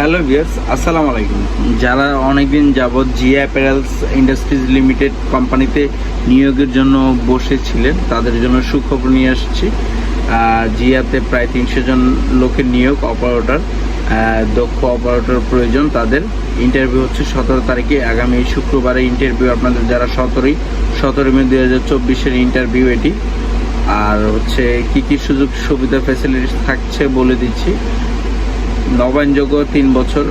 Hello viewers, আসসালামু আলাইকুম। যারা অনেকদিন যাবৎ জিয়া অ্যাপারেলস ইন্ডাস্ট্রিজ লিমিটেড কোম্পানিতে নিয়োগের জন্য বসেছিলেন, তাদের জন্য সুখবর নিয়ে আসছি। জিয়াতে প্রায় 300 জন লোকের নিয়োগ, অপারেটর, দক্ষ অপারেটর প্রয়োজন। তাদের ইন্টারভিউ হচ্ছে 17 তারিখে, আগামী শুক্রবারে ইন্টারভিউ। আপনাদের যারা 17 মে 2024 ইন্টারভিউ এটি। আর হচ্ছে কি সুযোগ সুবিধা ফ্যাসিলিটিস থাকছে বলে দিচ্ছি। নবায়নযোগ্য 3 বছর,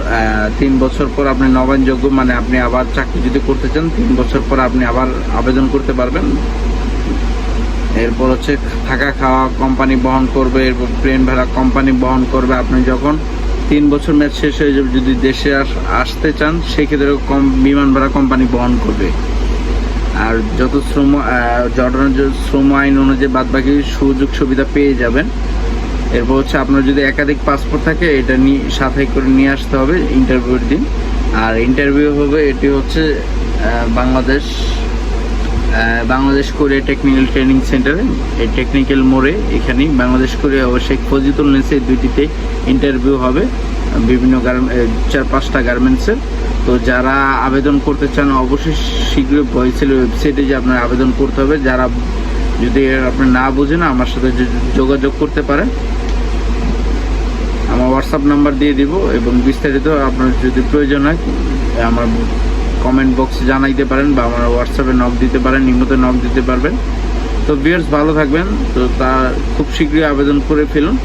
3 বছর পর আপনি নবায়নযোগ্য, মানে আপনি আবার চাকরি যদি করতে চান 3 বছর পর আপনি আবার আবেদন করতে পারবেন। এরপর হচ্ছে থাকা খাওয়া কোম্পানি বহন করবে, এরপর প্লেন ভাড়া কোম্পানি বহন করবে। আপনি যখন 3 বছর ম্যাচ শেষ হয়ে যাবে, যদি দেশে আসতে চান সেক্ষেত্রে বিমান ভাড়া কোম্পানি বহন করবে। আর যত শ্রম আইন অনুযায়ী বাদবাকি সুযোগ সুবিধা পেয়ে যাবেন। এরপর হচ্ছে আপনার যদি একাধিক পাসপোর্ট থাকে, এটা সাথে করে নিয়ে আসতে হবে ইন্টারভিউর দিন। আর ইন্টারভিউ হবে এটি হচ্ছে বাংলাদেশ কোরিয়া টেকনিক্যাল ট্রেনিং সেন্টারে, এই টেকনিক্যাল মোড়ে, এখানেই বাংলাদেশ কোরিয়া ও শেখ ফজিতুল নেসে, দুইটিতে ইন্টারভিউ হবে। বিভিন্ন 4-5টা গার্মেন্টসের। তো যারা আবেদন করতে চান অবশ্যই শীঘ্রই ভয়েসেল ওয়েবসাইটে যে আপনার আবেদন করতে হবে। যারা যদি আপনি না বুঝেন আমার সাথে যোগাযোগ করতে পারেন, আমার হোয়াটসঅ্যাপ নাম্বার দিয়ে দিব, এবং বিস্তারিত আপনার যদি প্রয়োজন হয় আমার কমেন্ট বক্সে জানাইতে পারেন, বা আমার হোয়াটসঅ্যাপে নক দিতে পারেন, নিম্নতে নক দিতে পারবেন। তো ভিউয়ার্স, ভালো থাকবেন। তো তা খুব শীঘ্রই আবেদন করে ফেলুন।